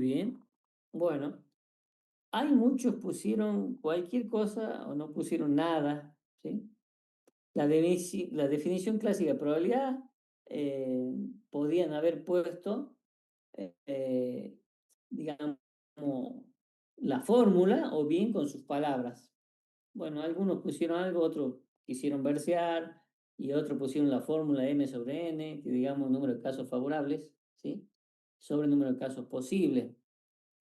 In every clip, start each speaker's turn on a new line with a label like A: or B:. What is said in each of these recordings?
A: bien. Bueno, hay muchos pusieron cualquier cosa o no pusieron nada, ¿sí? La definición clásica de probabilidad eh, podían haber puesto, eh, digamos, la fórmula o bien con sus palabras. Bueno, algunos pusieron algo, otros quisieron versear y otros pusieron la fórmula M sobre N, que digamos número de casos favorables, ¿sí? Sobre el número de casos posibles,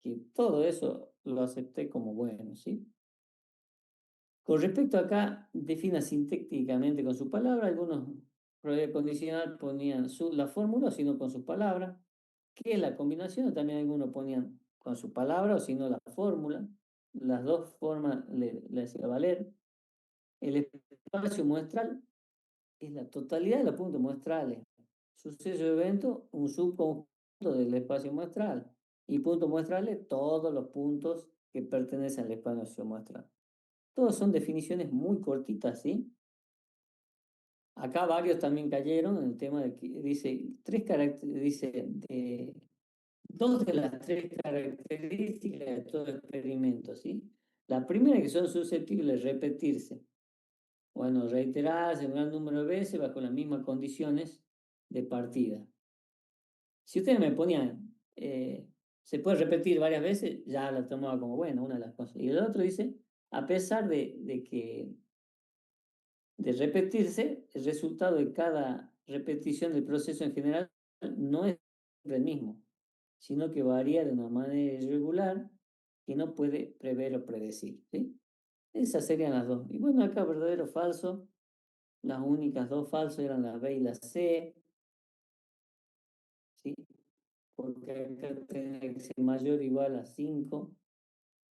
A: que todo eso lo acepté como bueno, ¿sí? Con respecto acá, defina sintácticamente con su palabra, algunos probabilidad condicional ponían la fórmula, sino con sus palabras, que es la combinación, también algunos ponían con su palabra o sino la fórmula, las dos formas le hacía valer. El espacio muestral es la totalidad de los puntos muestrales. Suceso de evento, un subconjunto del espacio muestral. Y puntos muestrales, todos los puntos que pertenecen al espacio muestral. Todos son definiciones muy cortitas, ¿sí? Acá varios también cayeron en el tema de que dice, dos de las tres características de todo experimento, ¿sí? La primera, que son susceptibles de repetirse. Bueno, reiterarse un gran número de veces bajo las mismas condiciones de partida. Si ustedes me ponían, se puede repetir varias veces, ya la tomaba como buena, una de las cosas. Y el otro dice, a pesar de repetirse, el resultado de cada repetición del proceso en general no es el mismo, sino que varía de una manera irregular que no puede prever o predecir, ¿sí? Esas serían las dos. Y bueno, acá verdadero o falso, las únicas dos falsos eran la B y la C, ¿sí? Porque acá tiene que ser mayor o igual a 5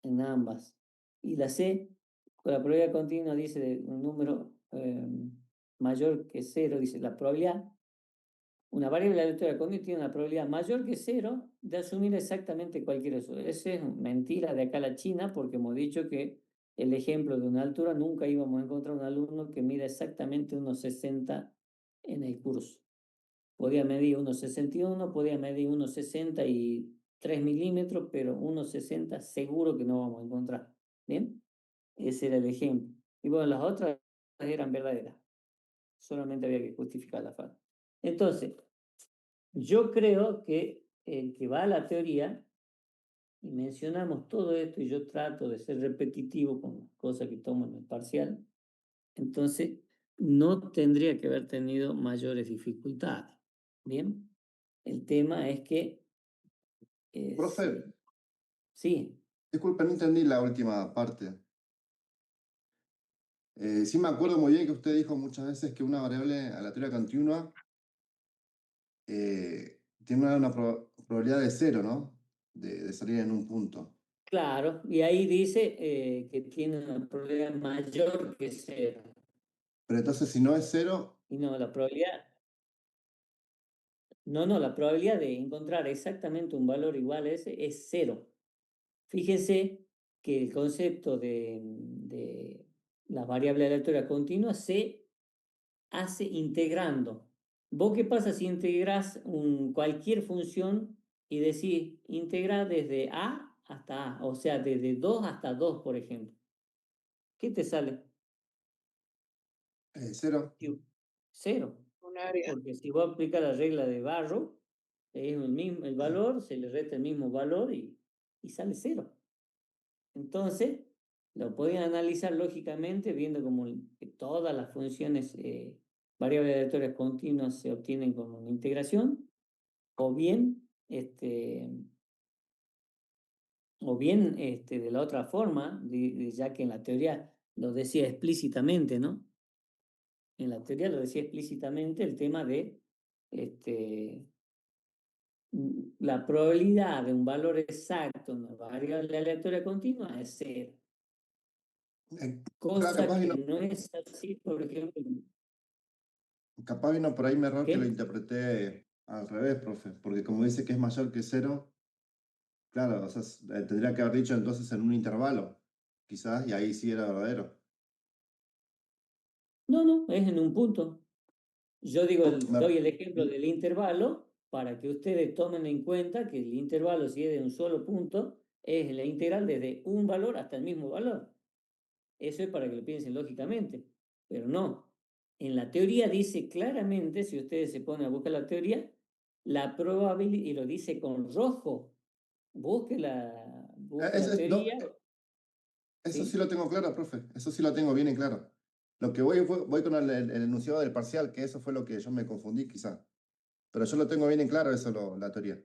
A: en ambas. Y la C, con la probabilidad continua, dice de un número mayor que 0, dice la probabilidad. Una variable aleatoria continua tiene una probabilidad mayor que 0 de asumir exactamente cualquier eso. Esa es mentira de acá a la China, porque hemos dicho que el ejemplo de una altura nunca íbamos a encontrar un alumno que mida exactamente 1,60 en el curso. Podía medir 1,61, podía medir 1,63 milímetros, pero 1,60 seguro que no vamos a encontrar. ¿Bien? Ese era el ejemplo. Y bueno, las otras eran verdaderas. Solamente había que justificar la falta. Entonces, yo creo que el que va a la teoría, y mencionamos todo esto, y yo trato de ser repetitivo con las cosas que tomo en el parcial, entonces no tendría que haber tenido mayores dificultades. ¿Bien? El tema es que
B: Profe,
A: sí,
B: disculpe, no entendí la última parte. Sí me acuerdo muy bien que usted dijo muchas veces que una variable aleatoria continua tiene una probabilidad de cero, ¿no? De salir en un punto.
A: claro, y ahí dice que tiene una probabilidad mayor que 0.
B: Pero entonces si no es cero,
A: Y no, la probabilidad, no, la probabilidad de encontrar exactamente un valor igual a ese es 0. Fíjese que el concepto de la variable aleatoria continua se hace integrando. ¿Vos qué pasa si integrás cualquier función y decís integrar desde A hasta A? O sea, desde 2 hasta 2, por ejemplo. ¿Qué te sale?
B: cero.
A: Cero.
C: Un área.
A: Porque si vos aplicas la regla de Barrow, es el valor, se le resta el mismo valor y sale cero. Entonces, lo podían analizar lógicamente viendo como que todas las funciones variables aleatorias continuas se obtienen con una integración, o bien, de la otra forma, ya que en la teoría lo decía explícitamente, ¿no? En la teoría lo decía explícitamente el tema de la probabilidad de un valor exacto en una variable aleatoria continua es cero.
B: Claro,
A: Cosa que no es así, por ejemplo.
B: capaz vino por ahí mi error que lo
A: ¿Qué?
B: interpreté al revés, profe. Porque como dice que es mayor que cero, claro, o sea, tendría que haber dicho entonces en un intervalo, quizás, y ahí sí era verdadero.
A: No, es en un punto. Yo digo,
B: Me-
A: doy el ejemplo del intervalo para que ustedes tomen en cuenta que el intervalo, si es de un solo punto, es la integral desde un valor hasta el mismo valor. Eso es para que lo piensen lógicamente, pero no. En la teoría dice claramente, si ustedes se ponen a buscar la teoría, la probabilidad, y lo dice con rojo, busque la
B: No,
A: teoría,
B: eso sí
A: ¿sí?
B: lo tengo claro, profe. Eso sí lo tengo bien en claro. Lo que voy con el enunciado del parcial, que eso fue lo que yo me confundí quizá. Pero yo lo tengo bien en claro, eso la teoría.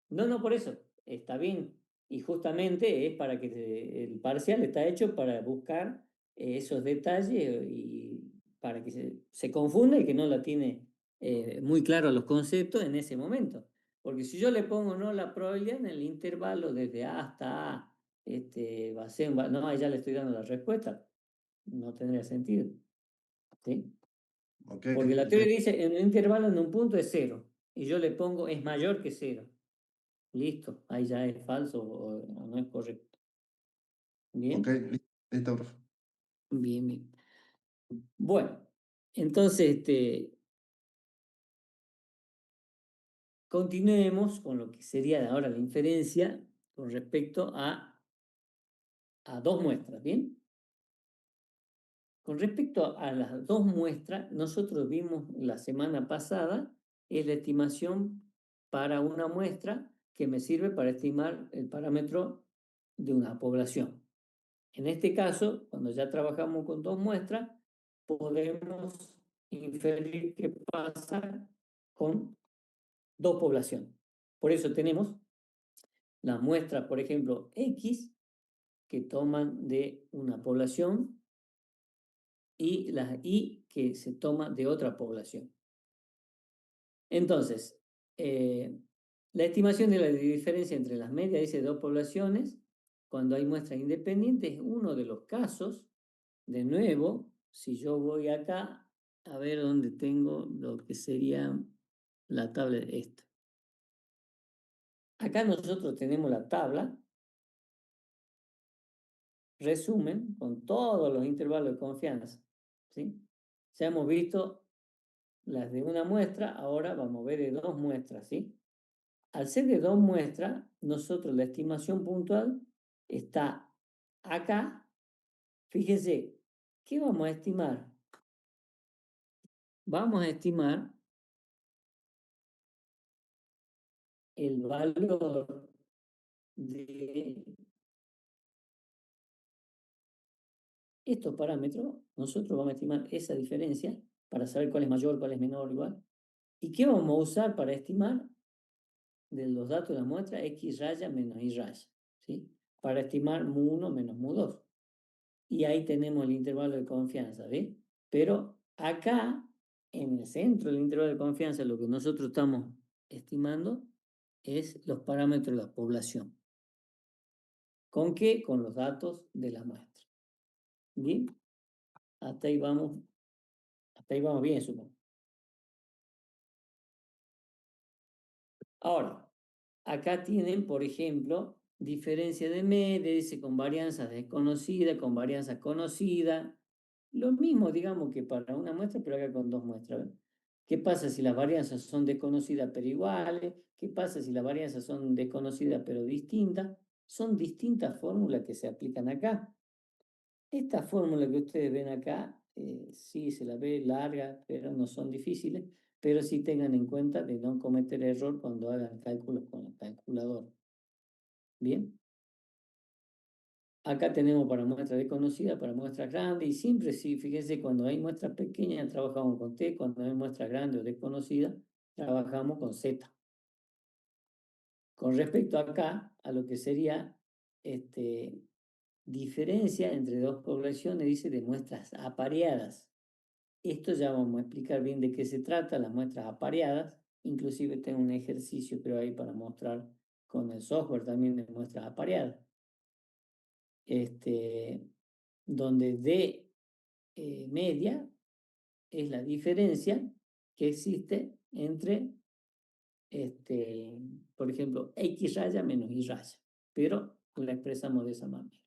A: No, no, por eso, está bien. Y justamente es para que el parcial está hecho para buscar esos detalles y para que se confunda y que no la tiene muy claro los conceptos en ese momento. Porque si yo le pongo no la probabilidad en el intervalo desde A hasta A, va a ser, no, ahí ya le estoy dando la respuesta, no tendría sentido. ¿Sí?
B: Ok,
A: Porque la
B: ok.
A: teoría dice en un intervalo en un punto es cero y yo le pongo es mayor que cero. Listo, ahí ya es falso o no es correcto.
B: Ok,
A: Bien,
B: listo, profe.
A: bien, bien. Bueno, entonces continuemos con lo que sería ahora la inferencia con respecto a dos muestras, ¿bien? Con respecto a las dos muestras, nosotros vimos la semana pasada, es la estimación para una muestra que me sirve para estimar el parámetro de una población. En este caso, cuando ya trabajamos con dos muestras, podemos inferir qué pasa con dos poblaciones. Por eso tenemos las muestras, por ejemplo, X, que toman de una población y las Y que se toman de otra población. Entonces, la estimación de la diferencia entre las medias de dos poblaciones, cuando hay muestras independientes, es uno de los casos. De nuevo, si yo voy acá a ver dónde tengo lo que sería la tabla de esta. Acá nosotros tenemos la tabla, resumen, con todos los intervalos de confianza. ¿Sí? Ya hemos visto las de una muestra, ahora vamos a ver de dos muestras. ¿Sí? Al ser de dos muestras, nosotros la estimación puntual está acá. Fíjense, ¿qué vamos a estimar? Vamos a estimar el valor de estos parámetros. Nosotros vamos a estimar esa diferencia para saber cuál es mayor, cuál es menor, igual. ¿Y qué vamos a usar para estimar de los datos de la muestra X raya menos Y raya? ¿Sí? Para estimar mu1 menos mu2. Y ahí tenemos el intervalo de confianza, ¿ves? Pero acá, en el centro del intervalo de confianza, lo que nosotros estamos estimando es los parámetros de la población. ¿Con qué? Con los datos de la muestra. ¿Bien? Hasta ahí vamos bien, supongo. Ahora, acá tienen, por ejemplo, diferencia de media, dice con varianzas desconocidas, con varianzas conocidas. Lo mismo, digamos, que para una muestra, pero acá con dos muestras. ¿Qué pasa si las varianzas son desconocidas pero iguales? ¿Qué pasa si las varianzas son desconocidas pero distintas? Son distintas fórmulas que se aplican acá. Esta fórmula que ustedes ven acá, sí se la ve larga, pero no son difíciles, pero sí tengan en cuenta de no cometer error cuando hagan cálculos con la calculadora. Bien, acá tenemos para muestras desconocidas, para muestras grandes, y siempre sí, fíjense, cuando hay muestras pequeñas trabajamos con T, cuando hay muestras grandes o desconocidas, trabajamos con Z. Con respecto acá, a lo que sería diferencia entre dos poblaciones, dice de muestras apareadas. Esto ya vamos a explicar bien de qué se trata, las muestras apareadas. Inclusive tengo un ejercicio, pero ahí para mostrar con el software también de muestras apareadas. Donde D media es la diferencia que existe entre, por ejemplo, X raya menos Y raya. Pero la expresamos de esa manera.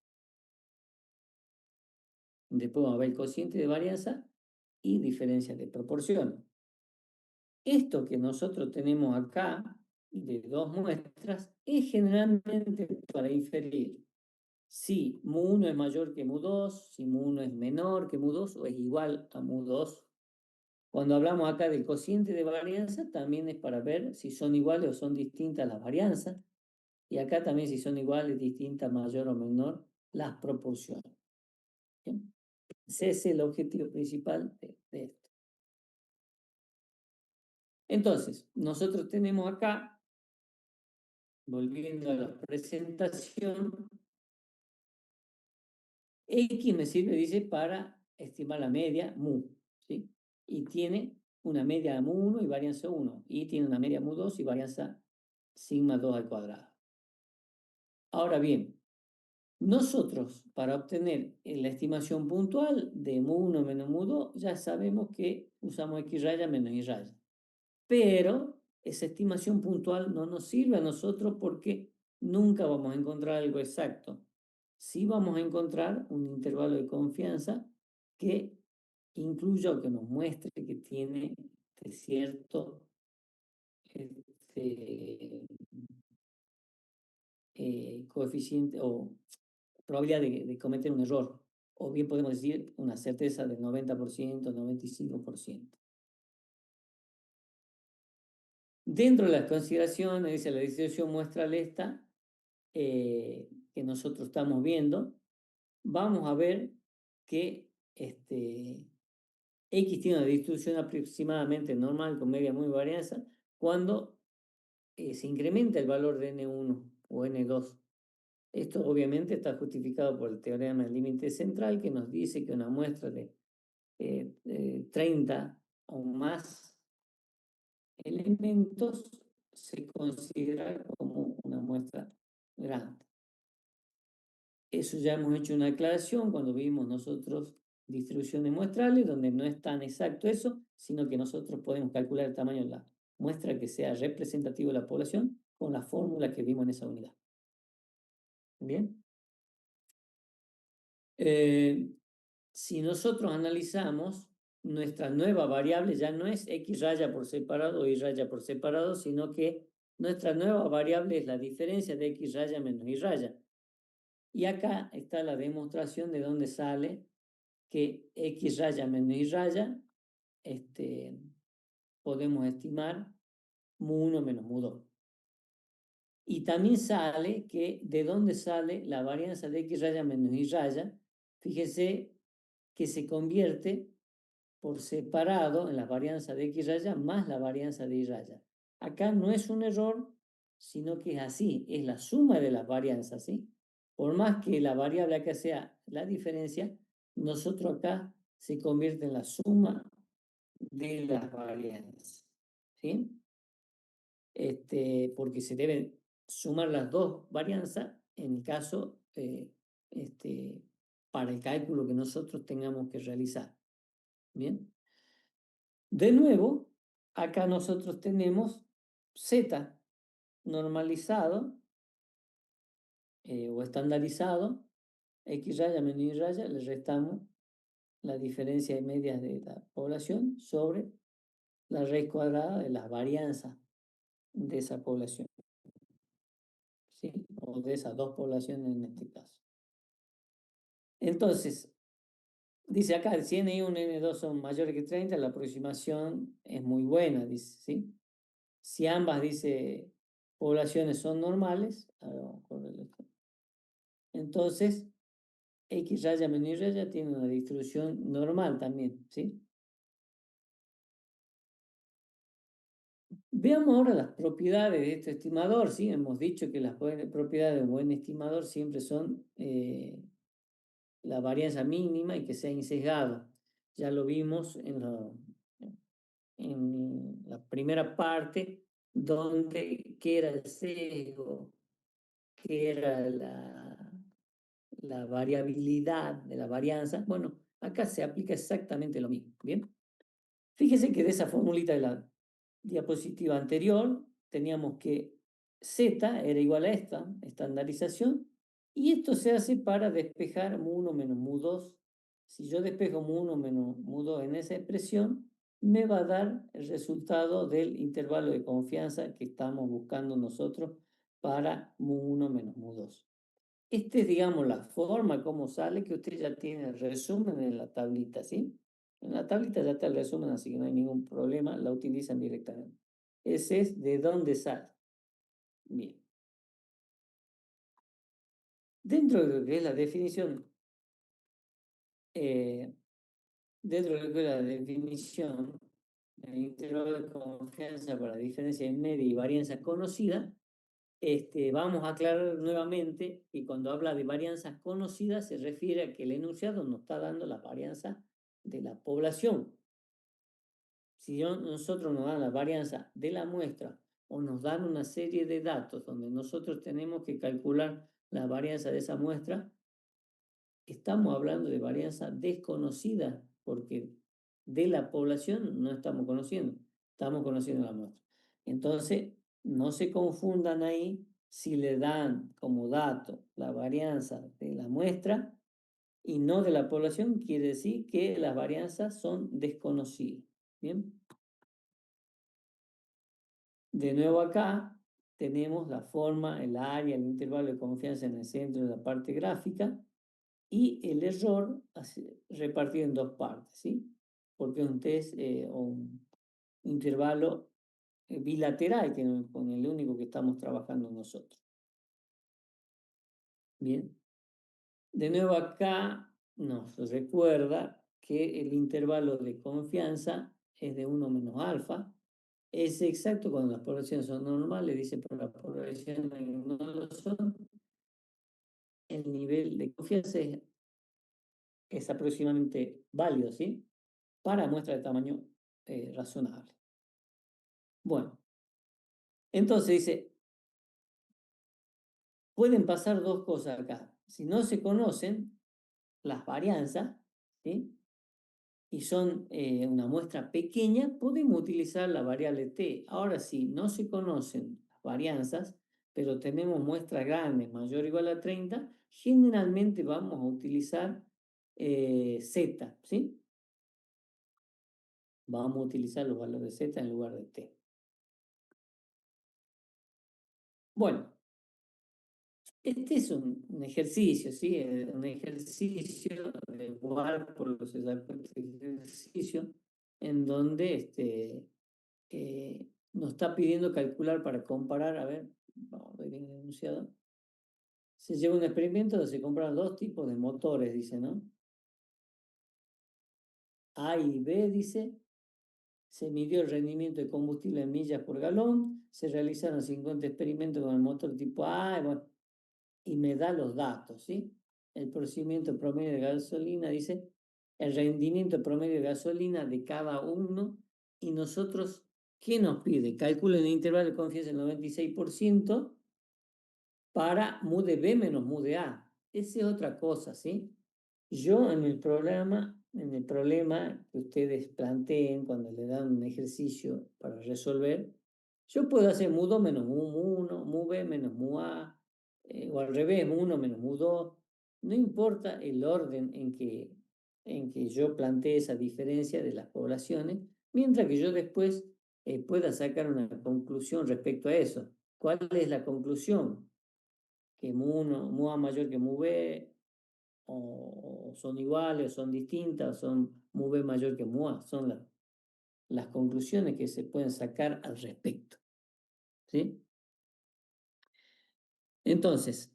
A: Después vamos a ver el cociente de varianza y diferencia de proporción. esto que nosotros tenemos acá, de dos muestras, es generalmente para inferir si mu1 es mayor que mu2, si mu1 es menor que mu2 o es igual a mu2. Cuando hablamos acá del cociente de varianza, también es para ver si son iguales o son distintas las varianzas. Y acá también si son iguales, distintas, mayor o menor, las proporciones. ¿Bien? Ese es el objetivo principal de esto. Entonces, nosotros tenemos acá, volviendo a la presentación, X me sirve, dice, para estimar la media mu, ¿sí? Y tiene una media mu1 y varianza 1, y tiene una media mu2 y varianza sigma 2 al cuadrado. Ahora bien, nosotros para obtener la estimación puntual de mu1 menos mu2 ya sabemos que usamos X raya menos Y raya. Pero esa estimación puntual no nos sirve a nosotros porque nunca vamos a encontrar algo exacto. Sí vamos a encontrar un intervalo de confianza que incluya o que nos muestre que tiene cierto coeficiente o probabilidad de cometer un error. O bien podemos decir una certeza del 90%, 95%. Dentro de las consideraciones, dice la distribución muestral esta, que nosotros estamos viendo, vamos a ver que X tiene una distribución aproximadamente normal con media muy varianza cuando se incrementa el valor de N1 o N2. Esto obviamente está justificado por el teorema del límite central que nos dice que una muestra de 30 o más elementos se considera como una muestra grande. Eso ya hemos hecho una aclaración cuando vimos nosotros distribuciones muestrales, donde no es tan exacto eso, sino que nosotros podemos calcular el tamaño de la muestra que sea representativo de la población con la fórmula que vimos en esa unidad. ¿Bien? Si nosotros analizamos, nuestra nueva variable ya no es X raya por separado o Y raya por separado, sino que nuestra nueva variable es la diferencia de X raya menos Y raya. Y acá está la demostración de dónde sale que X raya menos Y raya podemos estimar mu1 menos mu2. Y también sale que de dónde sale la varianza de X raya menos Y raya. Fíjese que se convierte por separado en la varianza de X raya más la varianza de Y raya. Acá no es un error, sino que es así, es la suma de las varianzas, ¿sí? Por más que la variable acá sea la diferencia, nosotros acá se convierte en la suma de las varianzas, ¿sí? Porque se deben sumar las dos varianzas en el caso para el cálculo que nosotros tengamos que realizar. Bien. De nuevo, acá nosotros tenemos Z normalizado o estandarizado, X raya menos Y raya, le restamos la diferencia de medias de la población sobre la raíz cuadrada de las varianzas de esa población, ¿sí? O de esas dos poblaciones en este caso. Entonces, dice acá, si N1 y N2 son mayores que 30, la aproximación es muy buena, dice, ¿sí? Si ambas, dice, poblaciones son normales, entonces X raya menos Y raya tiene una distribución normal también, ¿sí? Veamos ahora las propiedades de este estimador, ¿sí? Hemos dicho que las propiedades de un buen estimador siempre son la varianza mínima y que sea insesgado. Ya lo vimos en la primera parte, donde qué era el sesgo, qué era la variabilidad de la varianza. Bueno, acá se aplica exactamente lo mismo, ¿bien? Fíjese que de esa formulita de la diapositiva anterior teníamos que Z era igual a esta estandarización y esto se hace para despejar mu1 menos mu2. Si yo despejo mu1 menos mu2 en esa expresión, me va a dar el resultado del intervalo de confianza que estamos buscando nosotros para mu1 menos mu2. Esta es, digamos, la forma como sale, que usted ya tiene el resumen en la tablita, ¿sí? En la tablita ya está el resumen, así que no hay ningún problema, la utilizan directamente. Ese es de dónde sale. Bien. Dentro de lo que es la definición, dentro de lo que es la definición, el intervalo de confianza para diferencia media y varianza conocida, vamos a aclarar nuevamente que cuando habla de varianzas conocidas se refiere a que el enunciado nos está dando la varianza de la población. Si nosotros nos dan la varianza de la muestra o nos dan una serie de datos donde nosotros tenemos que calcular la varianza de esa muestra, estamos hablando de varianza desconocida porque de la población no estamos conociendo, estamos conociendo la muestra. Entonces, no se confundan ahí si le dan como dato la varianza de la muestra y no de la población, quiere decir que las varianzas son desconocidas. ¿Bien? De nuevo acá tenemos la forma, el área, el intervalo de confianza en el centro de la parte gráfica y el error repartido en dos partes, ¿sí? Porque es un test o un intervalo bilateral, que con el único que estamos trabajando nosotros. Bien. De nuevo acá nos recuerda que el intervalo de confianza es de 1 menos alfa. Es exacto cuando las poblaciones son normales, dice, pero las poblaciones no lo son. El nivel de confianza es aproximadamente válido, ¿sí? Para muestras de tamaño razonable. Bueno, entonces dice, pueden pasar dos cosas acá. Si no se conocen las varianzas, ¿sí? Y son una muestra pequeña, podemos utilizar la variable t. Ahora, si no se conocen las varianzas, pero tenemos muestras grandes, mayor o igual a 30, generalmente vamos a utilizar z, ¿sí? Vamos a utilizar los valores de z en lugar de t. Bueno, este es un ejercicio, ¿sí? Un ejercicio de jugar por los ejercicio en donde nos está pidiendo calcular para comparar, a ver, vamos a ver bien el enunciado. Se lleva un experimento donde se compran dos tipos de motores, dice, ¿no? A y B, dice, se midió el rendimiento de combustible en millas por galón, se realizaron 50 experimentos con el motor tipo A, y me da los datos, ¿sí? El procedimiento promedio de gasolina, dice, el rendimiento promedio de gasolina de cada uno, y nosotros, ¿qué nos pide? Calculen el intervalo de confianza del 96% para mu de B menos mu de A. Esa es otra cosa, ¿sí? Yo en el problema que ustedes planteen cuando le dan un ejercicio para resolver, yo puedo hacer mu2 menos mu1, mu B menos mu A, o al revés, mu1 menos mu2. No importa el orden en que yo plantee esa diferencia de las poblaciones, mientras que yo después pueda sacar una conclusión respecto a eso. ¿Cuál es la conclusión? Que mu1, mu A mayor que mu B, o son iguales, o son distintas, o son mu B mayor que mu A. Son las conclusiones que se pueden sacar al respecto. ¿Sí? Entonces,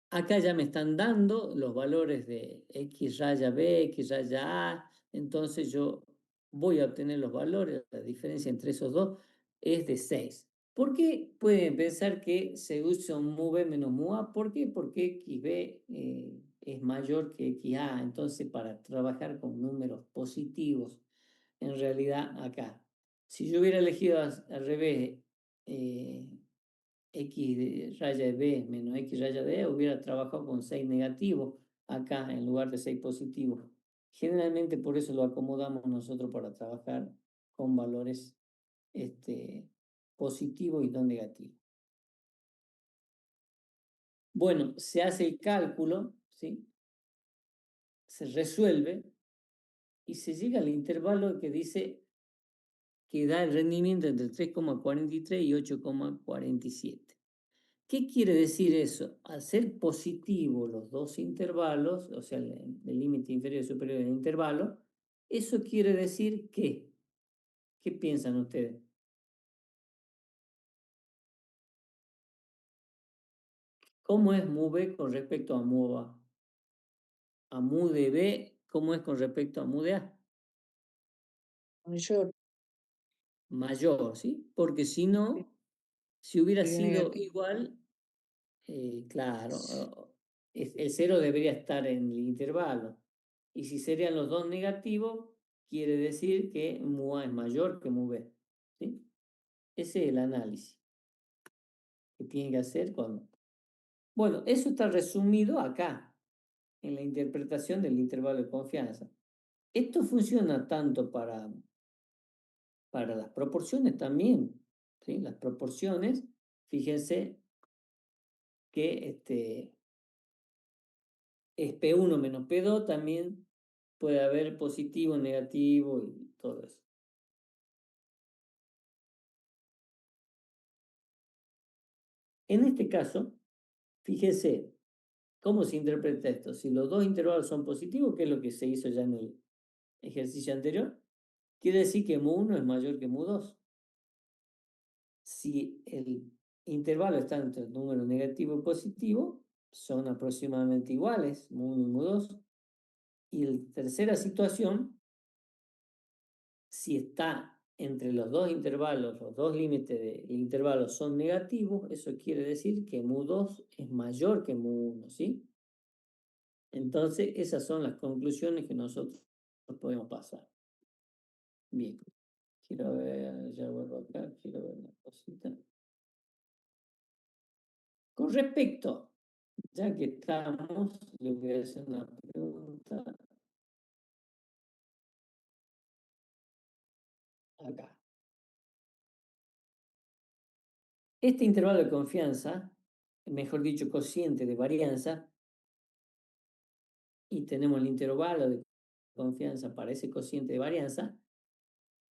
A: acá ya me están dando los valores de X raya B, X raya A. Entonces yo voy a obtener los valores, la diferencia entre esos dos es de 6. ¿Por qué pueden pensar que se usa un mu B menos mu A? ¿Por qué? Porque XB es mayor que XA. Entonces, para trabajar con números positivos, en realidad acá, si yo hubiera elegido al revés, X raya de B menos X raya de E, hubiera trabajado con 6 negativos acá en lugar de 6 positivos. Generalmente por eso lo acomodamos nosotros para trabajar con valores positivos y no negativos. Bueno, se hace el cálculo, ¿sí? Se resuelve y se llega al intervalo que dice que da el rendimiento entre 3,43 y 8,47. ¿Qué quiere decir eso? Al ser positivo los dos intervalos, o sea, el límite inferior y superior del intervalo, eso quiere decir que, ¿qué piensan ustedes? ¿Cómo es mu B con respecto a mu A? A mu de B, ¿cómo es con respecto a mu de A?
C: Mayor,
A: Mayor, ¿sí? Porque si no, si hubiera
C: sería
A: sido
C: negativo.
A: igual, claro, el cero debería estar en el intervalo. Y si serían los dos negativos, quiere decir que mu A es mayor que mu B. ¿Sí? Ese es el análisis que tiene que hacer cuando... Bueno, eso está resumido acá, en la interpretación del intervalo de confianza. Esto funciona tanto para las proporciones también. ¿Sí? Las proporciones, fíjense que es P1 menos P2, también puede haber positivo, negativo y todo eso. En este caso, fíjese cómo se interpreta esto. Si los dos intervalos son positivos, que es lo que se hizo ya en el ejercicio anterior, quiere decir que mu1 es mayor que mu2. Si el intervalo está entre el número negativo y positivo, son aproximadamente iguales, mu1 y mu2. Y la tercera situación, si está entre los dos intervalos, los dos límites del intervalo son negativos, eso quiere decir que mu2 es mayor que mu1, ¿sí? Entonces, esas son las conclusiones que nosotros podemos pasar. Bien, quiero ver, ya vuelvo acá, quiero ver una cosita. Con respecto, ya que estamos, le voy a hacer una pregunta acá. Este intervalo de confianza, mejor dicho, cociente de varianza, y tenemos el intervalo de confianza para ese cociente de varianza,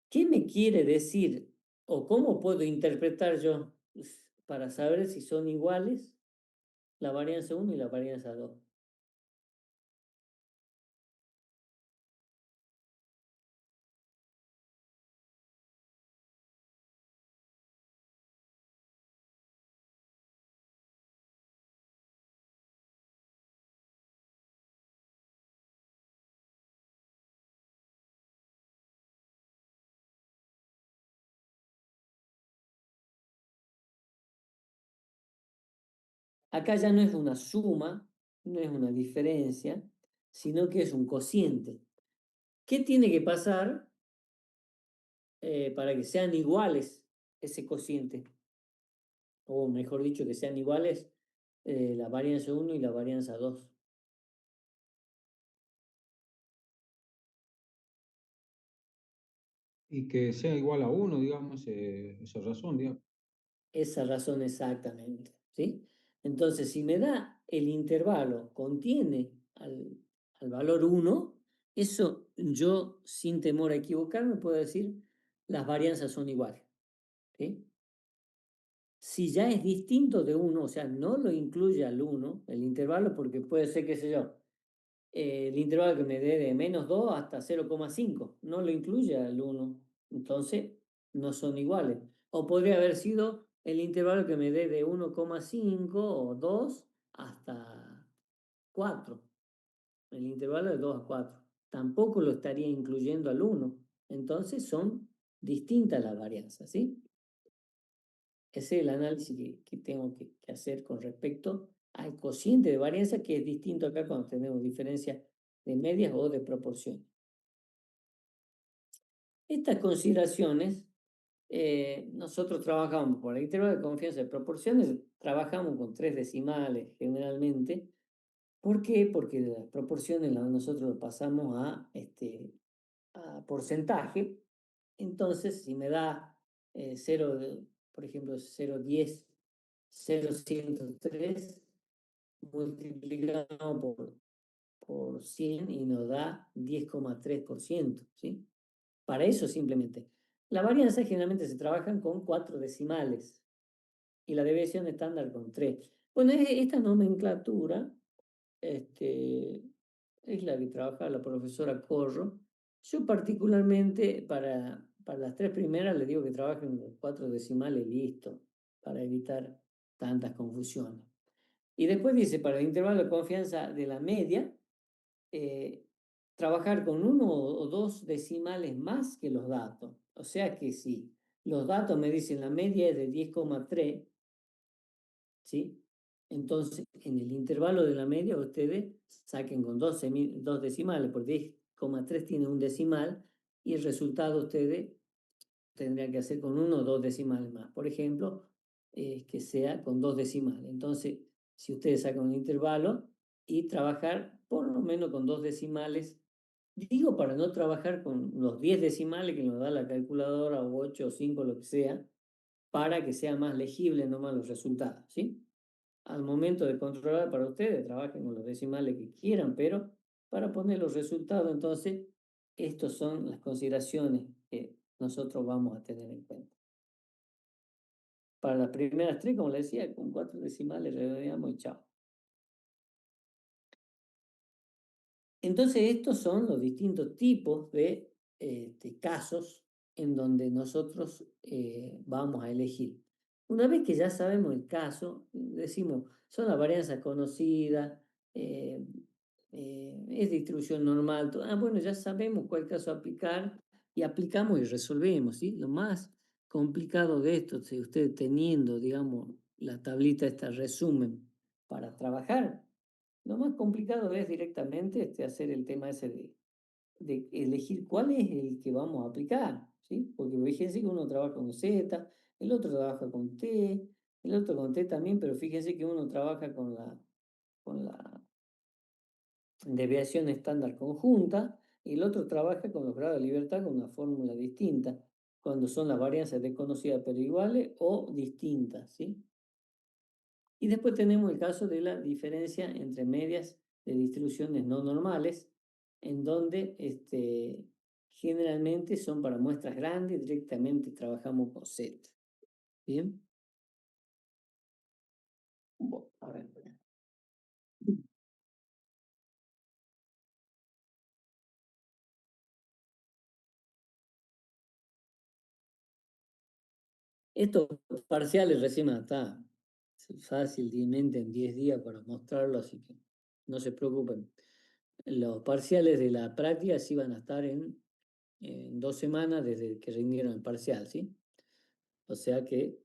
A: ¿qué me quiere decir o cómo puedo interpretar yo para saber si son iguales la varianza 1 y la varianza 2? Acá ya no es una suma, no es una diferencia, sino que es un cociente. ¿Qué tiene que pasar para que sean iguales ese cociente? O mejor dicho, que sean iguales la varianza 1 y la varianza 2.
D: Y que sea igual a uno, digamos, esa razón, digamos.
A: Esa razón exactamente, ¿sí? Entonces, si me da el intervalo, contiene al valor 1, eso yo, sin temor a equivocarme, puedo decir, las varianzas son iguales, ¿sí? Si ya es distinto de 1, o sea, no lo incluye al 1, el intervalo, porque puede ser, qué sé yo, el intervalo que me dé de -2 hasta 0,5, no lo incluye al 1, entonces no son iguales. O podría haber sido el intervalo que me dé de 1,5 o 2 hasta 4, el intervalo de 2 a 4. Tampoco lo estaría incluyendo al 1, entonces son distintas las varianzas, ¿sí? Ese es el análisis que tengo que hacer con respecto al cociente de varianza, que es distinto acá cuando tenemos diferencias de medias o de proporciones. Estas consideraciones, nosotros trabajamos por el intervalo de confianza de proporciones, trabajamos con 3 decimales generalmente. ¿Por qué? Porque las proporciones nosotros lo pasamos a porcentaje. Entonces, si me da 0, por ejemplo, 0,10, 0,103, multiplicado por por 100 y nos da 10,3%, ¿sí? Para eso simplemente. La varianza generalmente se trabajan con 4 decimales y la desviación estándar con 3. Bueno, esta nomenclatura es la que trabaja la profesora Corro. Yo particularmente para las 3 primeras les digo que trabajen con 4 decimales, listo, para evitar tantas confusiones. Y después dice, para el intervalo de confianza de la media, trabajar con 1 o 2 decimales más que los datos. O sea que si los datos me dicen la media es de 10,3, ¿sí? Entonces, en el intervalo de la media, ustedes saquen con 2 decimales, porque 10,3 tiene un decimal, y el resultado ustedes tendrían que hacer con 1 o 2 decimales más. Por ejemplo, que sea con 2 decimales. Entonces, si ustedes sacan un intervalo y trabajar por lo menos con 2 decimales, digo para no trabajar con los 10 decimales que nos da la calculadora, o 8 o 5, lo que sea, para que sea más legible nomás los resultados, ¿sí? Al momento de controlar para ustedes, trabajen con los decimales que quieran, pero para poner los resultados, entonces, estas son las consideraciones que nosotros vamos a tener en cuenta. Para las primeras 3, como les decía, con 4 decimales redondeamos y chao. Entonces, estos son los distintos tipos de casos en donde nosotros vamos a elegir. Una vez que ya sabemos el caso, decimos, son las varianzas conocidas, es distribución normal. Bueno, ya sabemos cuál caso aplicar y aplicamos y resolvemos, ¿sí? Lo más complicado de esto, si usted teniendo, digamos, la tablita esta resumen para trabajar, lo más complicado es directamente hacer el tema ese de elegir cuál es el que vamos a aplicar, ¿sí? Porque fíjense que uno trabaja con Z, el otro trabaja con T, el otro con T también, pero fíjense que uno trabaja con la desviación estándar conjunta y el otro trabaja con los grados de libertad con una fórmula distinta, cuando son las varianzas desconocidas pero iguales o distintas, ¿sí? Y después tenemos el caso de la diferencia entre medias de distribuciones no normales, en donde generalmente son para muestras grandes, directamente trabajamos con Z. ¿Bien? Bueno, a ver. Estos parciales recién está fácilmente en 10 días para mostrarlo, así que no se preocupen. Los parciales de la práctica sí van a estar en 2 semanas desde que rindieron el parcial, ¿sí? O sea que,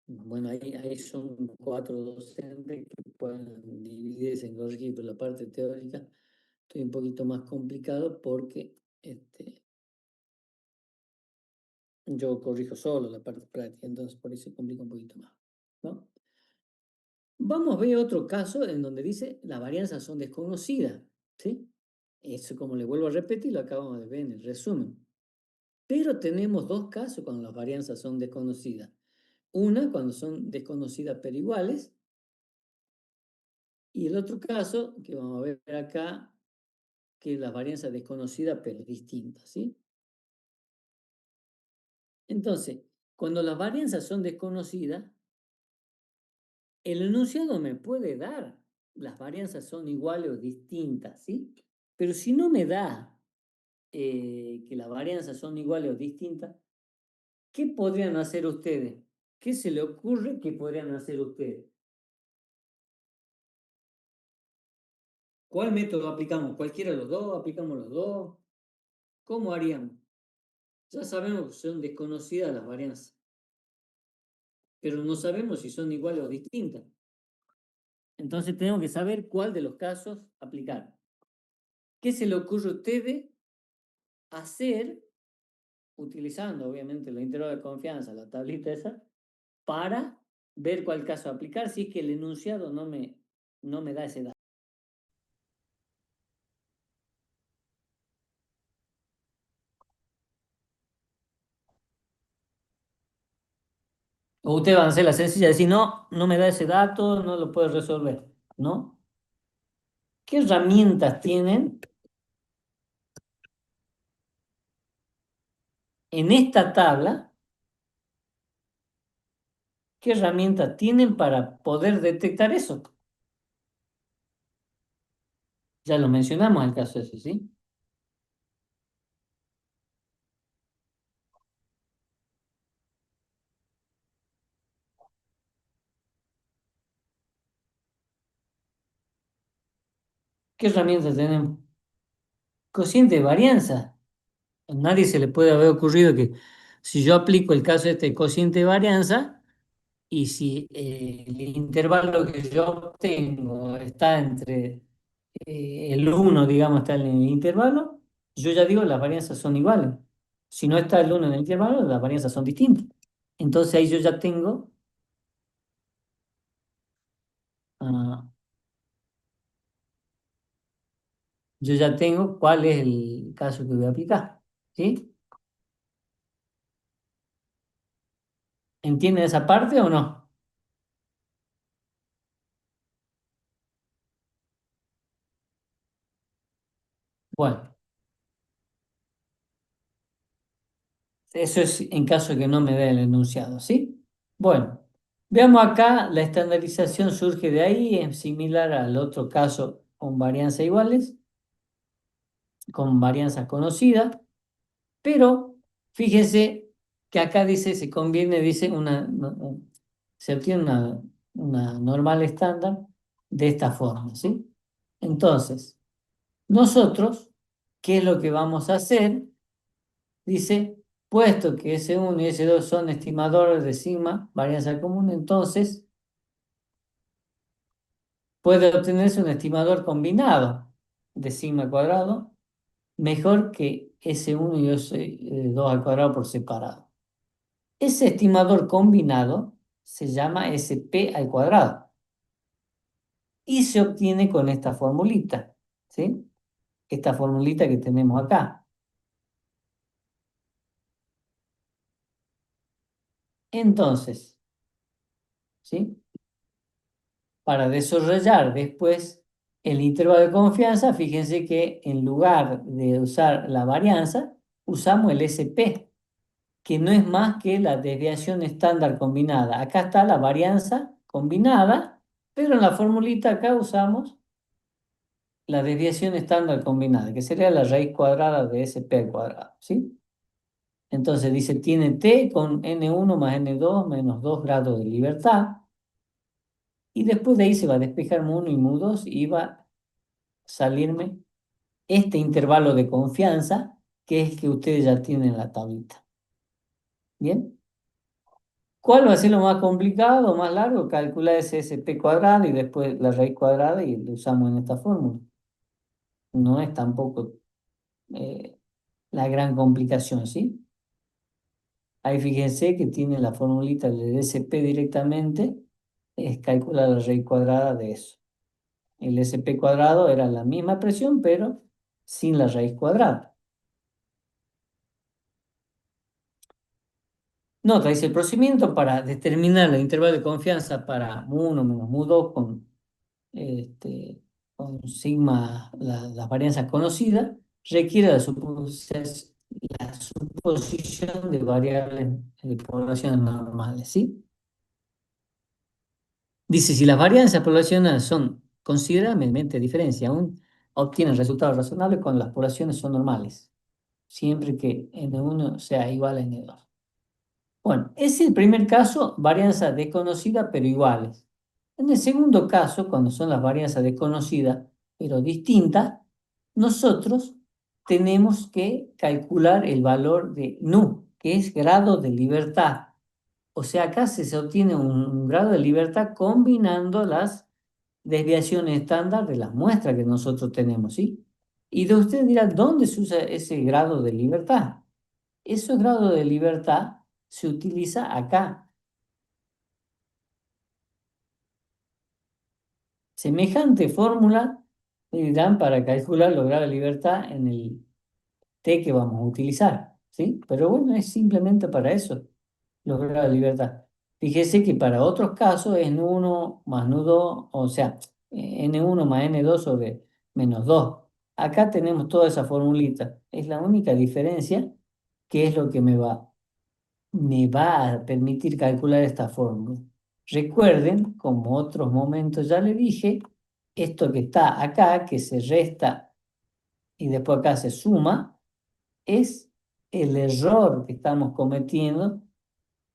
A: bueno, ahí son 4 docentes que pueden dividirse en corregir, pero la parte teórica estoy un poquito más complicado porque yo corrijo solo la parte práctica, entonces por eso se complica un poquito más, ¿no? Vamos a ver otro caso en donde dice las varianzas son desconocidas, ¿sí? Eso, como le vuelvo a repetir, lo acabamos de ver en el resumen. Pero tenemos 2 casos cuando las varianzas son desconocidas. Una cuando son desconocidas pero iguales, y el otro caso que vamos a ver acá, que es las varianzas desconocidas pero distintas, ¿sí? Entonces, cuando las varianzas son desconocidas, el enunciado me puede dar las varianzas son iguales o distintas, ¿sí? Pero si no me da que las varianzas son iguales o distintas, ¿qué podrían hacer ustedes? ¿Qué se le ocurre que podrían hacer ustedes? ¿Cuál método aplicamos? ¿Cualquiera de los dos? ¿Aplicamos los dos? ¿Cómo haríamos? Ya sabemos que son desconocidas las varianzas, pero no sabemos si son iguales o distintas. Entonces tenemos que saber cuál de los casos aplicar. ¿Qué se le ocurre a ustedes hacer, utilizando obviamente los intervalos de confianza, la tablita esa, para ver cuál caso aplicar si es que el enunciado no me da ese dato? O usted va a hacer la sencilla, decir, no me da ese dato, no lo puede resolver. ¿no? ¿Qué herramientas tienen en esta tabla? ¿Qué herramientas tienen para poder detectar eso? Ya lo mencionamos el caso ese, ¿sí? ¿Qué herramientas tenemos? Cociente de varianza. A nadie se le puede haber ocurrido que si yo aplico el caso este de cociente de varianza y si el intervalo que yo obtengo está entre el 1, digamos, está en el intervalo, yo ya digo las varianzas son iguales. Si no está el 1 en el intervalo, las varianzas son distintas. Entonces ahí yo ya tengo, ah, cuál es el caso que voy a aplicar. ¿Sí? ¿Entienden esa parte o no? Bueno, eso es en caso de que no me dé el enunciado, ¿sí? Bueno, veamos acá, la estandarización surge de ahí, es similar al otro caso con varianzas iguales, con varianzas conocidas, pero fíjense que acá dice, se conviene, dice, se obtiene una normal estándar de esta forma, ¿sí? Entonces, nosotros, ¿qué es lo que vamos a hacer? Dice, puesto que S1 y S2 son estimadores de sigma, varianza común, entonces puede obtenerse un estimador combinado de sigma al cuadrado, mejor que S1 y S2 al cuadrado por separado. Ese estimador combinado se llama SP al cuadrado y se obtiene con esta formulita, ¿sí? Esta formulita que tenemos acá. Entonces, ¿sí? Para desarrollar después el intervalo de confianza, fíjense que en lugar de usar la varianza, usamos el SP, que no es más que la desviación estándar combinada. Acá está la varianza combinada, pero en la formulita acá usamos la desviación estándar combinada, que sería la raíz cuadrada de SP al cuadrado, ¿sí? Entonces dice, tiene T con N1 más N2 menos 2 grados de libertad. Y después de ahí se va a despejar mu1 y mu2 y va a salirme este intervalo de confianza, que es que ustedes ya tienen en la tablita. ¿Bien? ¿Cuál va a ser lo más complicado o más largo? Calcular ese SP cuadrado y después la raíz cuadrada y lo usamos en esta fórmula. No es tampoco eh, la gran complicación, ¿sí? Ahí fíjense que tiene la formulita del SP directamente, es calcular la raíz cuadrada de eso. El SP cuadrado era la misma presión, pero sin la raíz cuadrada. Nota, dice el procedimiento para determinar el intervalo de confianza para mu1 menos mu2 con sigma, las varianzas conocidas, requiere la suposición de variables de poblaciones normales, ¿sí? Dice, si las varianzas poblacionales son considerablemente diferentes, aún obtienen resultados razonables cuando las poblaciones son normales, siempre que N1 sea igual a N2. Bueno, es el primer caso, varianza desconocida pero iguales. En el segundo caso, cuando son las varianzas desconocidas pero distintas, nosotros tenemos que calcular el valor de nu, que es grado de libertad. O sea, acá se obtiene un grado de libertad combinando las desviaciones estándar de las muestras que nosotros tenemos, ¿sí? Y de usted dirá, ¿dónde se usa ese grado de libertad? Ese grado de libertad se utiliza acá. Semejante fórmula dan para calcular los grados de libertad en el T que vamos a utilizar, ¿sí? Pero bueno, es simplemente para eso, los grados de libertad. Fíjese que para otros casos es nu1 más nu2, o sea, N1 más N2 sobre menos 2. Acá tenemos toda esa formulita. Es la única diferencia que es lo que me va a permitir calcular esta fórmula. Recuerden, como otros momentos ya le dije, esto que está acá, que se resta y después acá se suma, es el error que estamos cometiendo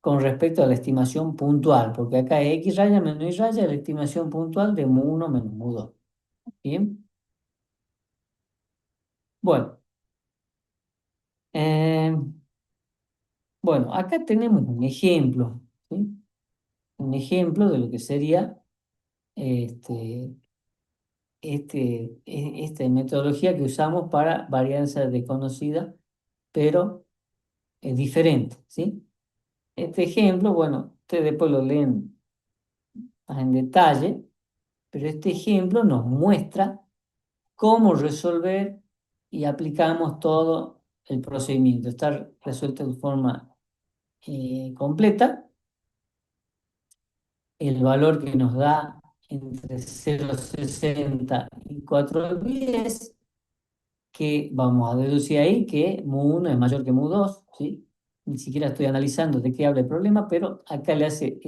A: con respecto a la estimación puntual, porque acá es x raya menos y raya es la estimación puntual de mu1 menos mu2. ¿Bien? Bueno, eh, bueno, acá tenemos un ejemplo, ¿sí? Un ejemplo de lo que sería este, esta metodología que usamos para varianza desconocida, pero es diferente, ¿sí? Este ejemplo, bueno, ustedes después lo leen más en detalle, pero este ejemplo nos muestra cómo resolver y aplicamos todo el procedimiento. Está resuelto de forma completa. El valor que nos da entre 0,60 y 4,10, que vamos a deducir ahí que mu1 es mayor que mu2, ¿sí? Ni siquiera estoy analizando de qué habla el problema, pero acá le hace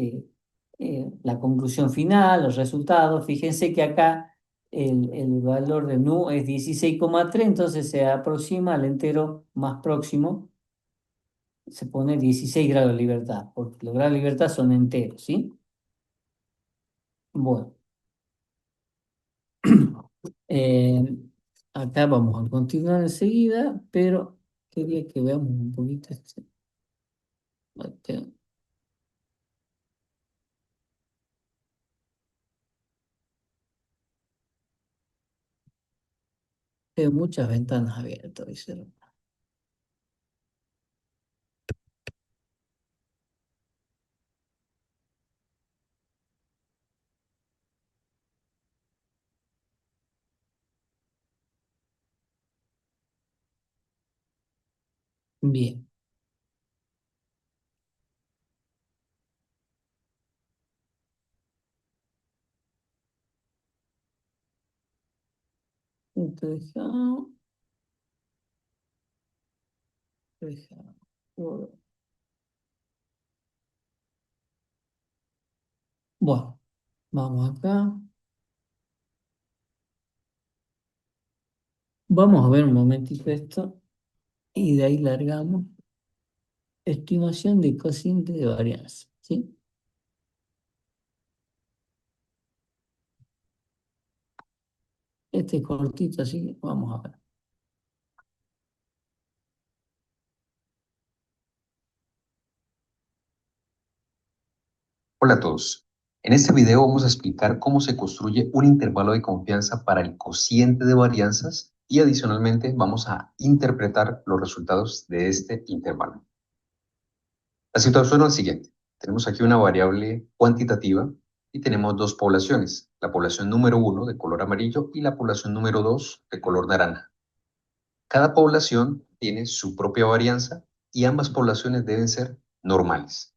A: la conclusión final, los resultados. Fíjense que acá el valor de nu es 16,3, entonces se aproxima al entero más próximo, se pone 16 grados de libertad, porque los grados de libertad son enteros, ¿sí? Bueno. Eh, Acá vamos a continuar enseguida, pero quería que veamos un poquito este, Veo muchas ventanas abiertas, dice. Bien. Entonces, bueno, bueno, vamos acá. Vamos a ver un momentito esto y de ahí largamos. Estimación de cociente de varianza, ¿sí? Este es cortito, así que vamos a ver.
C: Hola a todos. En este video vamos a explicar cómo se construye un intervalo de confianza para el cociente de varianzas y adicionalmente vamos a interpretar los resultados de este intervalo. La situación es la siguiente. Tenemos aquí una variable cuantitativa y tenemos dos poblaciones. La población número 1 de color amarillo y la población número 2 de color naranja. Cada población tiene su propia varianza y ambas poblaciones deben ser normales.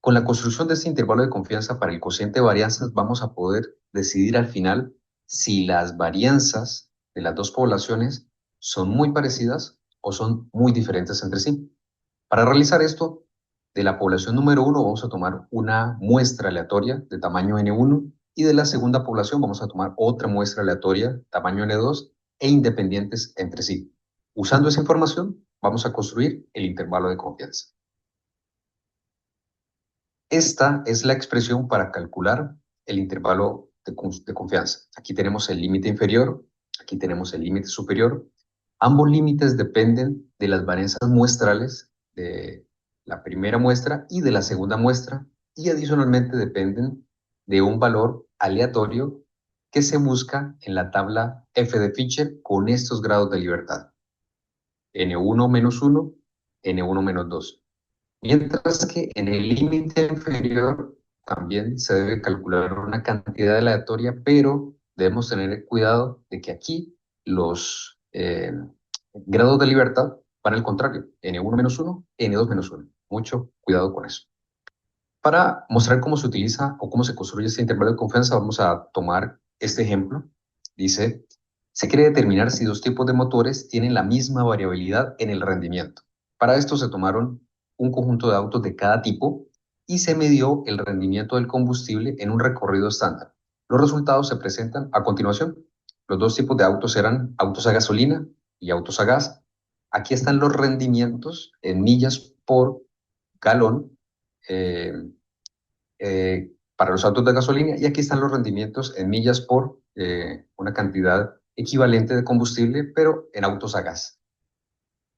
C: Con la construcción de este intervalo de confianza para el cociente de varianzas vamos a poder decidir al final si las varianzas de las dos poblaciones son muy parecidas o son muy diferentes entre sí. Para realizar esto, de la población número 1 vamos a tomar una muestra aleatoria de tamaño N1 y de la segunda población vamos a tomar otra muestra aleatoria tamaño N2 e independientes entre sí. Usando esa información vamos a construir el intervalo de confianza. Esta es la expresión para calcular el intervalo de confianza. Aquí tenemos el límite inferior, aquí tenemos el límite superior. Ambos límites dependen de las varianzas muestrales de la primera muestra y de la segunda muestra, y adicionalmente dependen de un valor aleatorio que se busca en la tabla F de Fisher con estos grados de libertad. N1 menos 1, N1 menos 2. Mientras que en el límite inferior también se debe calcular una cantidad aleatoria, pero debemos tener cuidado de que aquí los grados de libertad van al contrario, N1 menos 1, N2 menos 1. Mucho cuidado con eso. Para mostrar cómo se utiliza o cómo se construye este intervalo de confianza, vamos a tomar este ejemplo. Dice, se quiere determinar si dos tipos de motores tienen la misma variabilidad en el rendimiento. Para esto se tomaron un conjunto de autos de cada tipo y se midió el rendimiento del combustible en un recorrido estándar. Los resultados se presentan a continuación. Los dos tipos de autos eran autos a gasolina y autos a gas. Aquí están los rendimientos en millas por galón eh, para los autos de gasolina, y aquí están los rendimientos en millas por una cantidad equivalente de combustible, pero en autos a gas.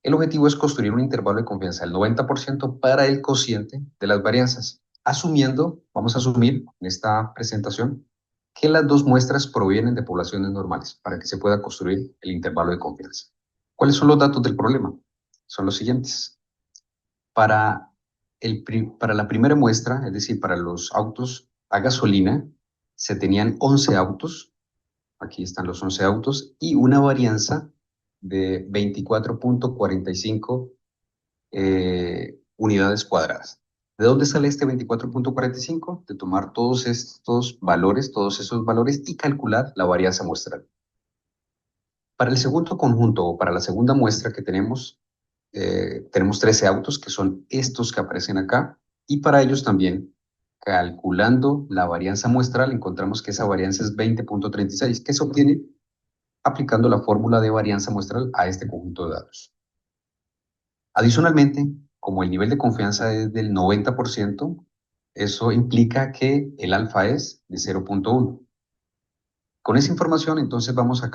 C: El objetivo es construir un intervalo de confianza del 90% para el cociente de las varianzas, asumiendo, vamos a asumir en esta presentación, que las dos muestras provienen de poblaciones normales para que se pueda construir el intervalo de confianza. ¿Cuáles son los datos del problema? Son los siguientes. Para la primera muestra, es decir, para los autos a gasolina, se tenían 11 autos, aquí están los 11 autos, y una varianza de 24.45 unidades cuadradas. ¿De dónde sale este 24.45? De tomar todos esos valores y calcular la varianza muestral. Para el segundo conjunto o para la segunda muestra que tenemos 13 autos, que son estos que aparecen acá, y para ellos también, calculando la varianza muestral, encontramos que esa varianza es 20.36, que se obtiene aplicando la fórmula de varianza muestral a este conjunto de datos. Adicionalmente, como el nivel de confianza es del 90%, eso implica que el alfa es de 0.1. Con esa información, entonces vamos a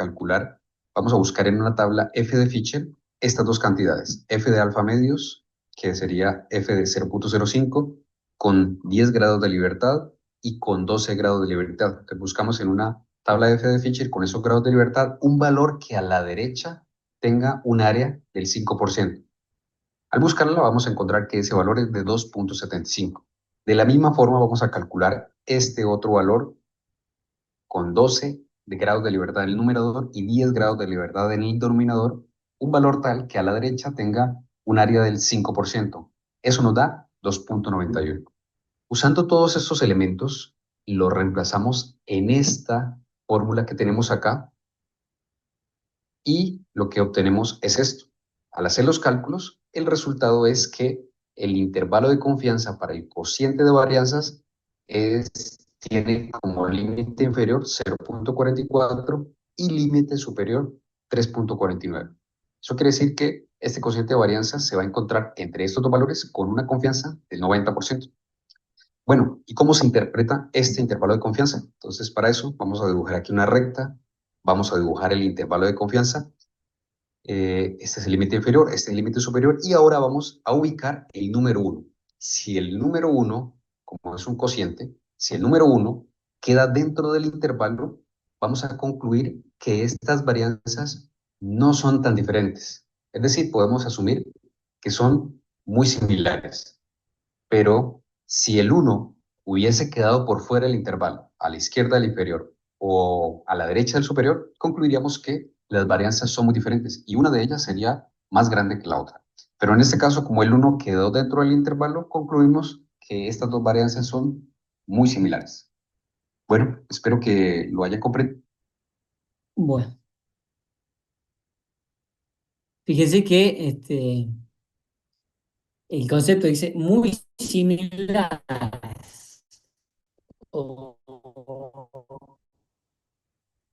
C: buscar en una tabla F de Fisher estas dos cantidades, F de alfa medios, que sería F de 0.05, con 10 grados de libertad y con 12 grados de libertad. Entonces buscamos en una tabla F de Fisher con esos grados de libertad un valor que a la derecha tenga un área del 5%. Al buscarla vamos a encontrar que ese valor es de 2.75. De la misma forma vamos a calcular este otro valor con 12 de grados de libertad en el numerador y 10 grados de libertad en el denominador, un valor tal que a la derecha tenga un área del 5%. Eso nos da 2.91. Usando todos estos elementos, los reemplazamos en esta fórmula que tenemos acá y lo que obtenemos es esto. Al hacer los cálculos, el resultado es que el intervalo de confianza para el cociente de varianzas tiene como límite inferior 0.44 y límite superior 3.49. Eso quiere decir que este cociente de varianzas se va a encontrar entre estos dos valores con una confianza del 90%. Bueno, ¿y cómo se interpreta este intervalo de confianza? Entonces, para eso vamos a dibujar aquí una recta, vamos a dibujar el intervalo de confianza. Este es el límite inferior, este es el límite superior, y ahora vamos a ubicar el número 1. Si el número 1, como es un cociente, si el número 1 queda dentro del intervalo, vamos a concluir que estas varianzas no son tan diferentes. Es decir, podemos asumir que son muy similares. Pero si el 1 hubiese quedado por fuera del intervalo, a la izquierda del inferior o a la derecha del superior, concluiríamos que las varianzas son muy diferentes y una de ellas sería más grande que la otra. Pero en este caso, como el 1 quedó dentro del intervalo, concluimos que estas dos varianzas son muy similares. Bueno, espero que lo haya comprendido.
A: Bueno, fíjense que el concepto dice muy similares o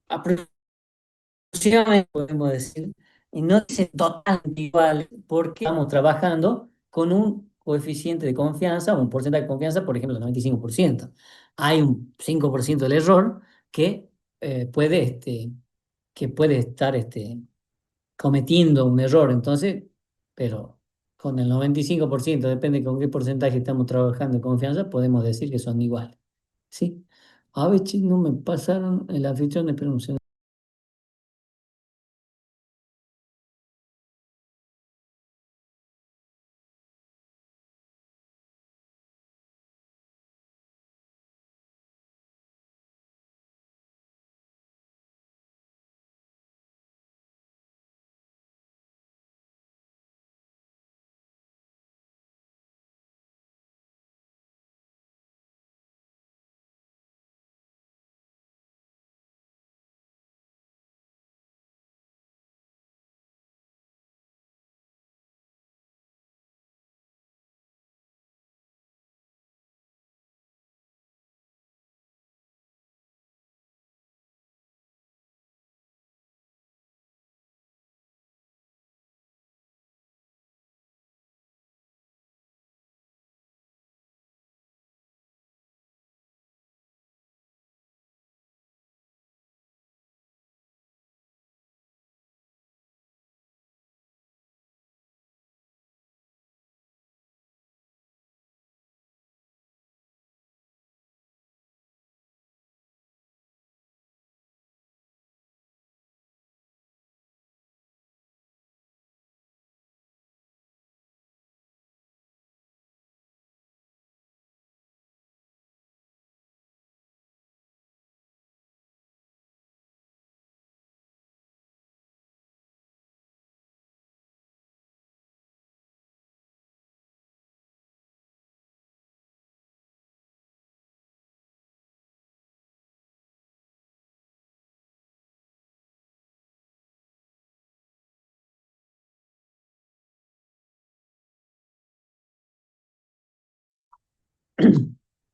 A: aproximadamente, podemos decir, y no dice totalmente igual porque estamos trabajando con un coeficiente de confianza, un porcentaje de confianza, por ejemplo, el 95%. Hay un 5% del error que puede estar cometiendo un error, entonces, pero con el 95%, depende con qué porcentaje estamos trabajando de confianza, podemos decir que son iguales. ¿Sí? A ver, no me pasaron el anfitrión, espera un segundo.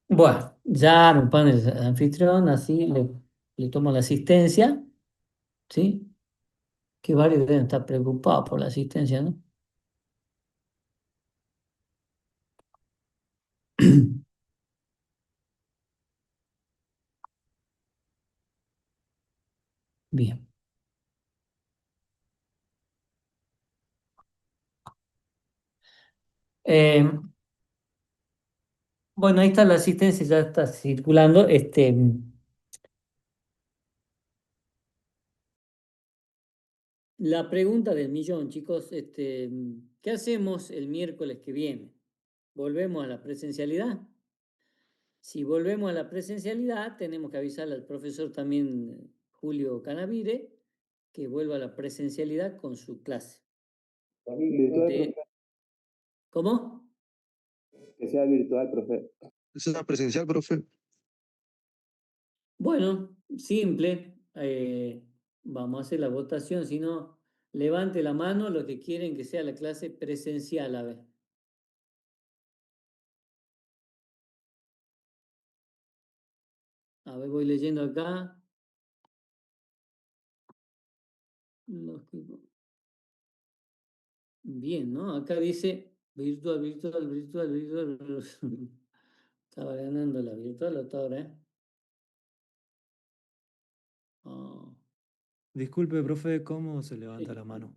A: Bueno, ya me pone el anfitrión, así le tomo la asistencia, ¿sí? Que varios deben estar preocupados por la asistencia, ¿no? Bien. Eh, bueno, ahí está la asistencia, ya está circulando. La pregunta del millón, chicos, ¿qué hacemos el miércoles que viene? ¿Volvemos a la presencialidad? Si volvemos a la presencialidad, tenemos que avisarle al profesor también, Julio Canavire, que vuelva a la presencialidad con su clase.
E: Virtual,
A: De-
E: profe.
A: ¿Cómo?
E: Que sea virtual, profe.
F: Sea presencial, profe.
A: Bueno, simple. Vamos a hacer la votación. Si no, levante la mano los que quieren que sea la clase presencial. A ver. A ver, voy leyendo acá. Bien, ¿no? Acá dice virtual, virtual, virtual, virtual. Estaba ganando la virtual hasta ahora, ¿eh? Ah,
G: Disculpe, profe, ¿cómo se levanta
A: sí.
G: la mano?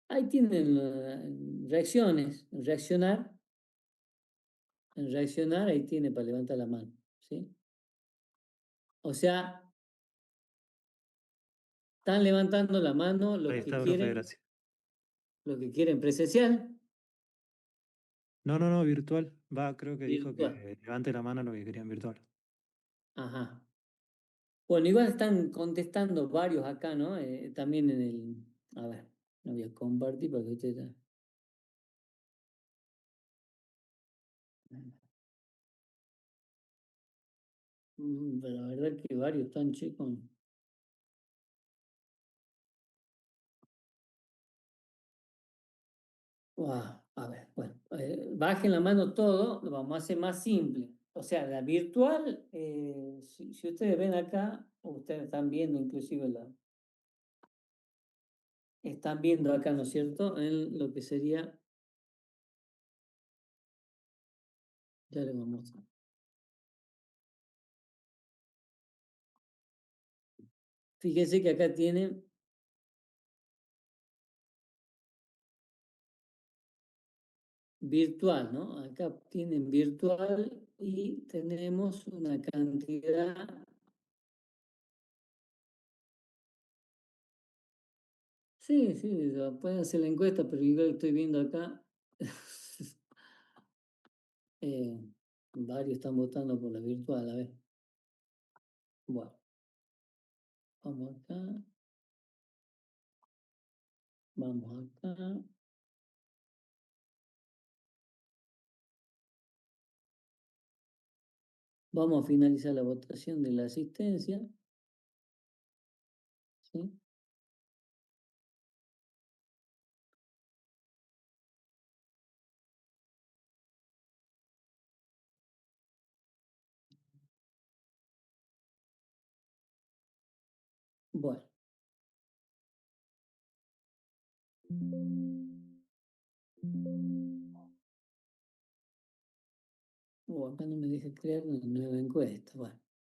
A: Ahí tienen reacciones. En reaccionar, ahí tiene para levantar la mano, ¿sí? O sea, están levantando la mano
G: Ahí está, profe, gracias.
A: los que quieren presencial,
G: No, no, no, virtual. Va, creo que dijo
A: virtual.
G: que levante la mano lo que querían virtual.
A: Ajá. Bueno, igual están contestando varios acá, ¿no? También en el. A ver, lo voy a compartir para que ustedes. Pero la verdad que varios están chicos. A ver, bueno, bajen la mano todo, lo vamos a hacer más simple. O sea, la virtual, si ustedes ven acá, ustedes están viendo inclusive están viendo acá, ¿no es cierto? En lo que sería, ya les vamos a mostrar. Fíjense que acá tienen virtual, ¿no? Acá tienen virtual y tenemos una cantidad. Sí, sí, pueden hacer la encuesta, pero igual estoy viendo acá. Varios están votando por la virtual, a ver. Bueno, vamos acá. Vamos acá. Vamos a finalizar la votación de la asistencia. ¿Sí? Bueno. Acá no me deja crear una nueva encuesta. Bueno.